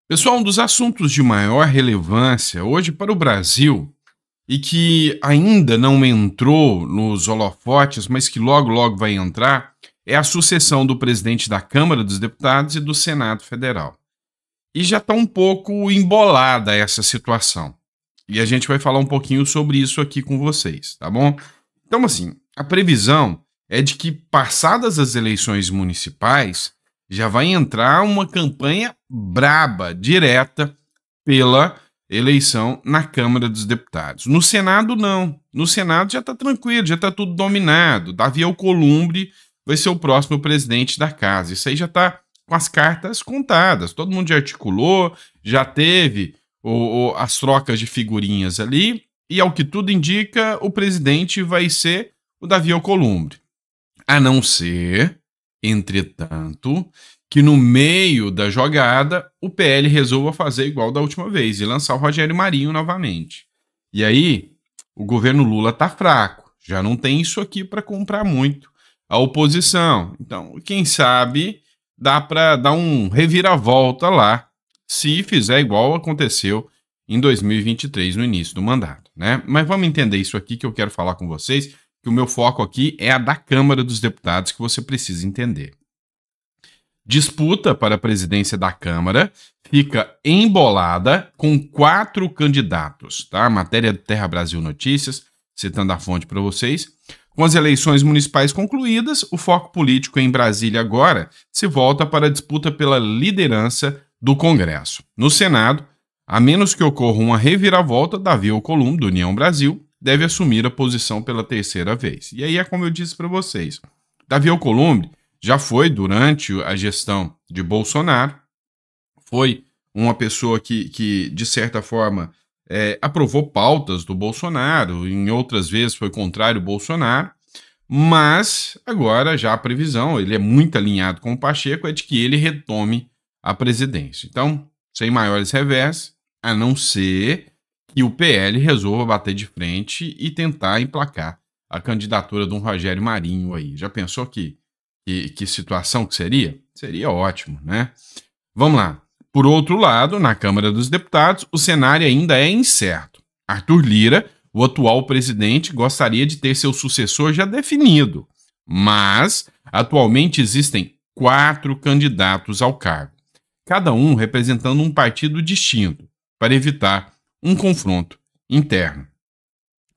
Pessoal, um dos assuntos de maior relevância hoje para o Brasil e que ainda não entrou nos holofotes, mas que logo logo vai entrar, é a sucessão do presidente da Câmara dos Deputados e do Senado Federal. E já está um pouco embolada essa situação. E a gente vai falar um pouquinho sobre isso aqui com vocês, tá bom? Então, assim, a previsão é de que, passadas as eleições municipais, já vai entrar uma campanha braba, direta, pela eleição na Câmara dos Deputados. No Senado, não. No Senado já está tranquilo, já está tudo dominado. Davi Alcolumbre vai ser o próximo presidente da casa. Isso aí já está com as cartas contadas. Todo mundo já articulou, já teve as trocas de figurinhas ali. E, ao que tudo indica, o presidente vai ser o Davi Alcolumbre. A não ser, entretanto, que no meio da jogada o PL resolva fazer igual da última vez e lançar o Rogério Marinho novamente. E aí, o governo Lula tá fraco, já não tem isso aqui para comprar muito a oposição. Então, quem sabe dá para dar um reviravolta lá, se fizer igual aconteceu em 2023, no início do mandato, né? Mas vamos entender isso aqui que eu quero falar com vocês, que o meu foco aqui é a da Câmara dos Deputados, que você precisa entender. Disputa para a presidência da Câmara fica embolada com 4 candidatos, tá? Matéria do Terra Brasil Notícias, citando a fonte para vocês. Com as eleições municipais concluídas, o foco político em Brasília agora se volta para a disputa pela liderança do Congresso. No Senado, a menos que ocorra uma reviravolta, Davi Alcolumbre, do União Brasil, deve assumir a posição pela terceira vez. E aí é como eu disse para vocês, Davi Alcolumbre já foi, durante a gestão de Bolsonaro, foi uma pessoa que de certa forma, aprovou pautas do Bolsonaro, em outras vezes foi contrário ao Bolsonaro, mas agora já a previsão, ele é muito alinhado com o Pacheco, é de que ele retome a presidência. Então, sem maiores revés, a não ser que o PL resolva bater de frente e tentar emplacar a candidatura de um Rogério Marinho aí. Já pensou que situação que seria? Seria ótimo, né? Vamos lá. Por outro lado, na Câmara dos Deputados, o cenário ainda é incerto. Arthur Lira, o atual presidente, gostaria de ter seu sucessor já definido, mas atualmente existem 4 candidatos ao cargo, cada um representando um partido distinto, para evitar um confronto interno.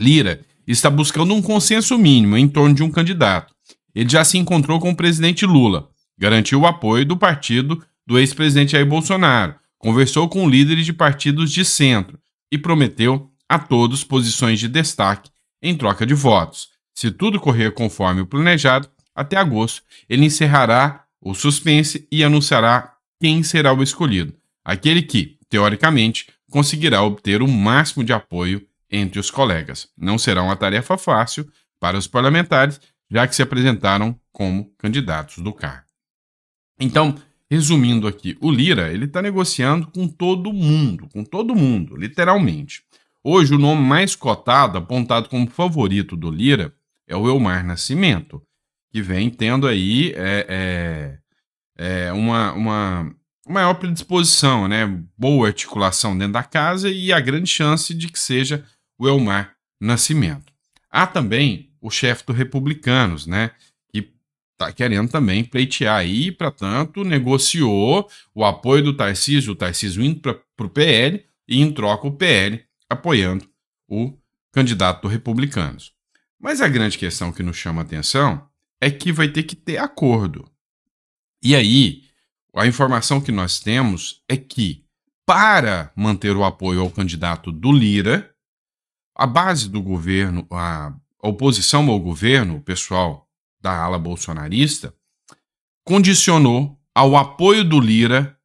Lira está buscando um consenso mínimo em torno de um candidato. Ele já se encontrou com o presidente Lula, garantiu o apoio do partido do ex-presidente Jair Bolsonaro, conversou com líderes de partidos de centro e prometeu a todos posições de destaque em troca de votos. Se tudo correr conforme o planejado, até agosto ele encerrará o suspense e anunciará quem será o escolhido, aquele que, teoricamente, conseguirá obter o máximo de apoio entre os colegas. Não será uma tarefa fácil para os parlamentares, já que se apresentaram como candidatos do cargo. Então, resumindo aqui, o Lira ele está negociando com todo mundo, literalmente. Hoje, o nome mais cotado, apontado como favorito do Lira, é o Elmar Nascimento, que vem tendo aí uma maior predisposição, né? Boa articulação dentro da casa e a grande chance de que seja o Elmar Nascimento. Há também o chefe do Republicanos, né, que está querendo também pleitear aí, para tanto, negociou o apoio do Tarcísio, o Tarcísio indo para o PL e, em troca, o PL apoiando o candidato do Republicanos. Mas a grande questão que nos chama a atenção é que vai ter que ter acordo. E aí, a informação que nós temos é que, para manter o apoio ao candidato do Lira, a base do governo, a oposição ao governo, o pessoal da ala bolsonarista, condicionou ao apoio do Lira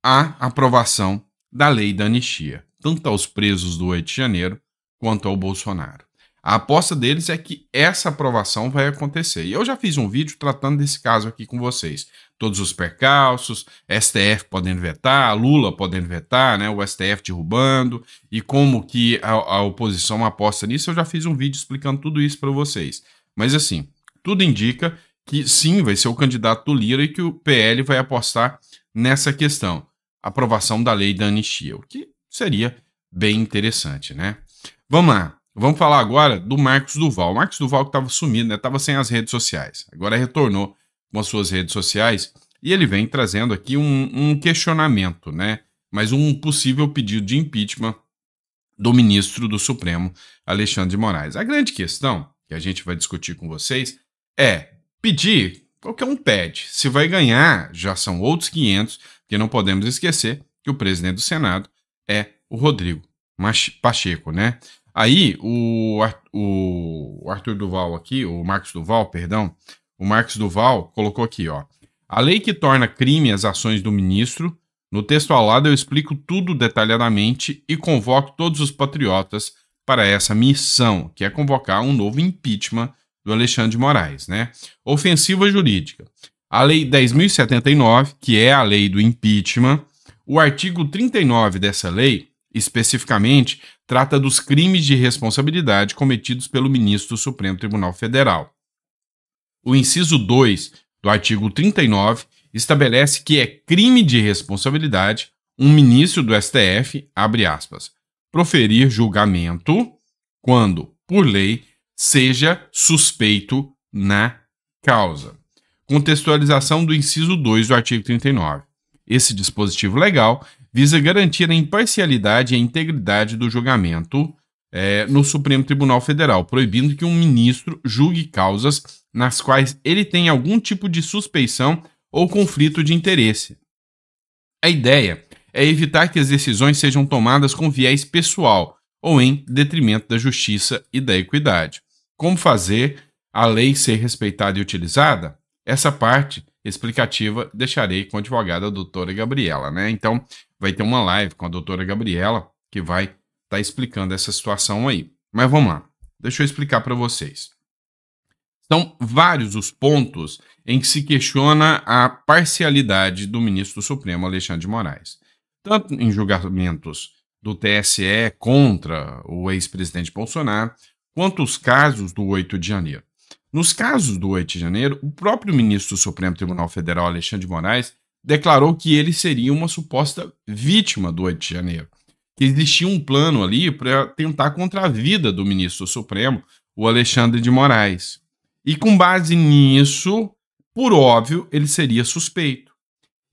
a aprovação da lei da anistia, tanto aos presos do 8 de janeiro quanto ao Bolsonaro. A aposta deles é que essa aprovação vai acontecer. E eu já fiz um vídeo tratando desse caso aqui com vocês. Todos os percalços, STF podendo vetar, Lula podendo vetar, né, o STF derrubando, e como que a oposição aposta nisso. Eu já fiz um vídeo explicando tudo isso para vocês. Mas assim, tudo indica que sim, vai ser o candidato do Lira e que o PL vai apostar nessa questão. aprovação da lei da anistia, o que seria bem interessante, né? Vamos lá, vamos falar agora do Marcos Duval. O Marcos Duval que estava sumido, né? Estava sem as redes sociais, agora retornou com as suas redes sociais e ele vem trazendo aqui um questionamento, né? Mas um possível pedido de impeachment do ministro do Supremo, Alexandre de Moraes. A grande questão que a gente vai discutir com vocês é pedir, qualquer um pede. Se vai ganhar, já são outros 500, porque não podemos esquecer que o presidente do Senado é o Rodrigo Pacheco, né? Aí, o Arthur Duval aqui, o Marcos Duval, perdão, o Marcos Duval colocou aqui, ó. A lei que torna crime as ações do ministro. No texto ao lado eu explico tudo detalhadamente e convoco todos os patriotas para essa missão, que é convocar um novo impeachment do Alexandre de Moraes, né? Ofensiva jurídica. A Lei 10.079, que é a lei do impeachment, o artigo 39 dessa lei, especificamente, trata dos crimes de responsabilidade cometidos pelo ministro do Supremo Tribunal Federal. O inciso 2 do artigo 39 estabelece que é crime de responsabilidade um ministro do STF, abre aspas, proferir julgamento quando, por lei, seja suspeito na causa. Contextualização do inciso 2 do artigo 39. Esse dispositivo legal visa garantir a imparcialidade e a integridade do julgamento no Supremo Tribunal Federal, proibindo que um ministro julgue causas nas quais ele tem algum tipo de suspeição ou conflito de interesse. A ideia é evitar que as decisões sejam tomadas com viés pessoal ou em detrimento da justiça e da equidade. Como fazer a lei ser respeitada e utilizada? Essa parte explicativa deixarei com a advogada a doutora Gabriela, né? Então, vai ter uma live com a doutora Gabriela que vai estar explicando essa situação aí. Mas vamos lá, deixa eu explicar para vocês. São vários os pontos em que se questiona a parcialidade do ministro do Supremo, Alexandre de Moraes. Tanto em julgamentos do TSE contra o ex-presidente Bolsonaro, quanto os casos do 8 de janeiro. Nos casos do 8 de janeiro, o próprio ministro do Supremo Tribunal Federal, Alexandre de Moraes, declarou que ele seria uma suposta vítima do 8 de janeiro, que existia um plano ali para tentar contra a vida do ministro do Supremo, o Alexandre de Moraes. E com base nisso, por óbvio, ele seria suspeito.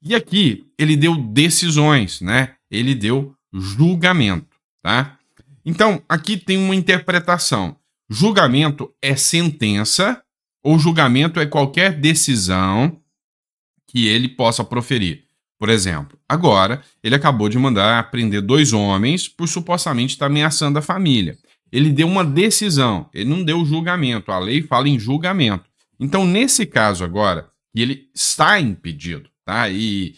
E aqui ele deu decisões, né? Ele deu julgamento, tá? Então, aqui tem uma interpretação. Julgamento é sentença ou julgamento é qualquer decisão que ele possa proferir. Por exemplo, agora ele acabou de mandar prender 2 homens por supostamente estar ameaçando a família. Ele deu uma decisão, ele não deu julgamento, a lei fala em julgamento. Então, nesse caso agora, ele está impedido, tá? E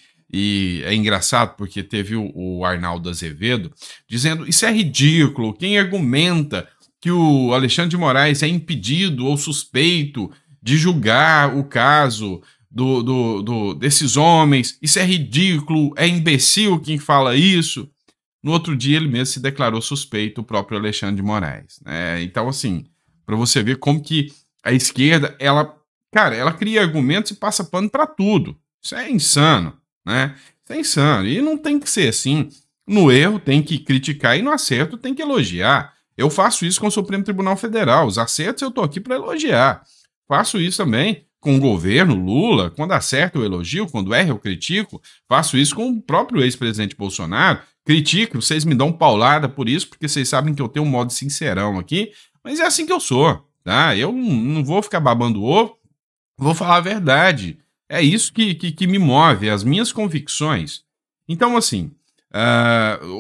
é engraçado porque teve o Arnaldo Azevedo dizendo isso é ridículo, quem argumenta que o Alexandre de Moraes é impedido ou suspeito de julgar o caso desses homens, isso é ridículo, é imbecil quem fala isso. No outro dia, ele mesmo se declarou suspeito, o próprio Alexandre de Moraes, né? Então, assim, para você ver como que a esquerda, ela cria argumentos e passa pano para tudo. Isso é insano, né? Isso é insano. E não tem que ser assim. No erro tem que criticar e no acerto tem que elogiar. Eu faço isso com o Supremo Tribunal Federal. Os acertos eu tô aqui para elogiar. Faço isso também com o governo Lula. Quando acerta eu elogio, quando erra eu critico. Faço isso com o próprio ex-presidente Bolsonaro. Critico, vocês me dão paulada por isso, porque vocês sabem que eu tenho um modo sincerão aqui, mas é assim que eu sou, tá? Eu não vou ficar babando o ovo, vou falar a verdade. É isso que me move, as minhas convicções. Então, assim,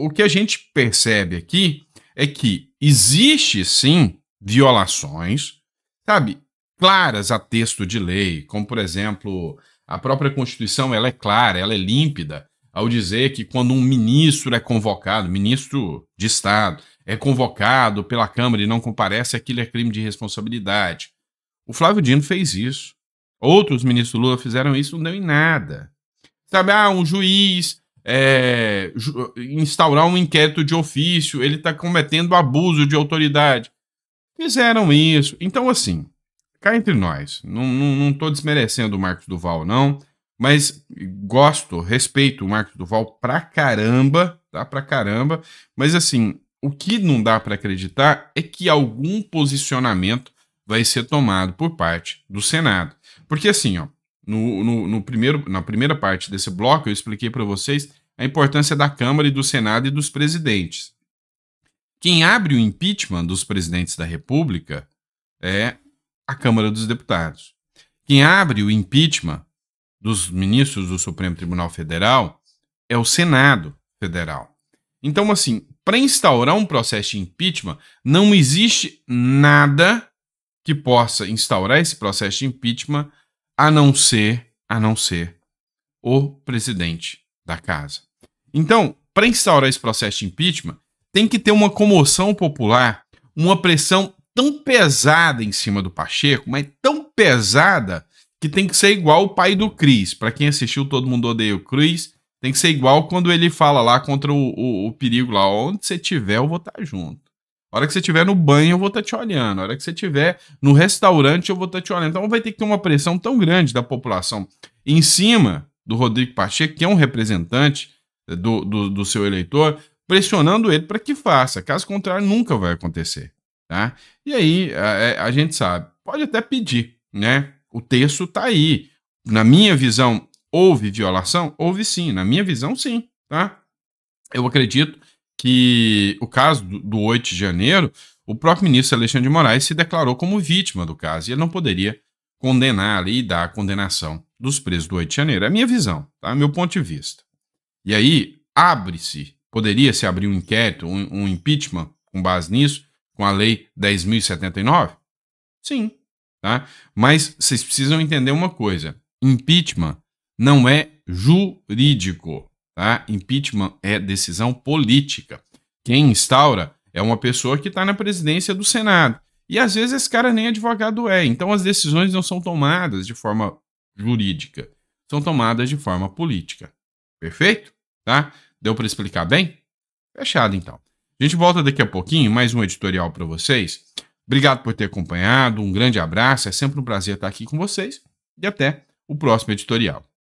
o que a gente percebe aqui é que existe, sim, violações, sabe, claras a texto de lei, como, por exemplo, a própria Constituição, ela é clara, ela é límpida, ao dizer que quando um ministro é convocado, ministro de Estado, é convocado pela Câmara e não comparece, aquilo é crime de responsabilidade. O Flávio Dino fez isso. Outros ministros Lula fizeram isso, não deu em nada. Sabe, um juiz instaurar um inquérito de ofício, ele está cometendo abuso de autoridade. Fizeram isso. Então, assim, cá entre nós, não estou desmerecendo o Marcos Duval, não. mas gosto, respeito o Marcos Duval pra caramba, tá? Pra caramba. Mas assim, o que não dá para acreditar é que algum posicionamento vai ser tomado por parte do Senado. Porque assim, ó, na primeira parte desse bloco eu expliquei para vocês a importância da Câmara e do Senado e dos presidentes. Quem abre o impeachment dos presidentes da República é a Câmara dos Deputados. Quem abre o impeachment dos ministros do Supremo Tribunal Federal é o Senado Federal. Então, assim, para instaurar um processo de impeachment, não existe nada que possa instaurar esse processo de impeachment a não ser o presidente da casa. Então, para instaurar esse processo de impeachment, tem que ter uma comoção popular, uma pressão tão pesada em cima do Pacheco, mas tão pesada que tem que ser igual o pai do Chris. Para quem assistiu Todo Mundo Odeia o Chris, tem que ser igual quando ele fala lá contra o perigo lá, onde você tiver eu vou estar junto. A hora que você estiver no banho eu vou estar te olhando, a hora que você estiver no restaurante eu vou estar te olhando. Então vai ter que ter uma pressão tão grande da população em cima do Rodrigo Pacheco, que é um representante do seu eleitor, pressionando ele para que faça. Caso contrário, nunca vai acontecer. Tá? E aí, a gente sabe, pode até pedir, né? O texto está aí. Na minha visão, houve violação? Houve sim. Na minha visão, sim. Tá? Eu acredito que o caso do 8 de janeiro, o próprio ministro Alexandre de Moraes se declarou como vítima do caso e ele não poderia condenar ali e dar a condenação dos presos do 8 de janeiro. É a minha visão, tá? Meu ponto de vista. E aí, poderia-se abrir um inquérito, um impeachment com base nisso, com a lei 10.079? Sim, tá? Mas vocês precisam entender uma coisa. Impeachment não é jurídico, tá? Impeachment é decisão política. Quem instaura é uma pessoa que está na presidência do Senado. E às vezes esse cara nem advogado é. Então as decisões não são tomadas de forma jurídica. São tomadas de forma política. Perfeito? Tá? Deu para explicar bem? Fechado, então. A gente volta daqui a pouquinho, mais um editorial para vocês. Obrigado por ter acompanhado, um grande abraço, é sempre um prazer estar aqui com vocês e até o próximo editorial.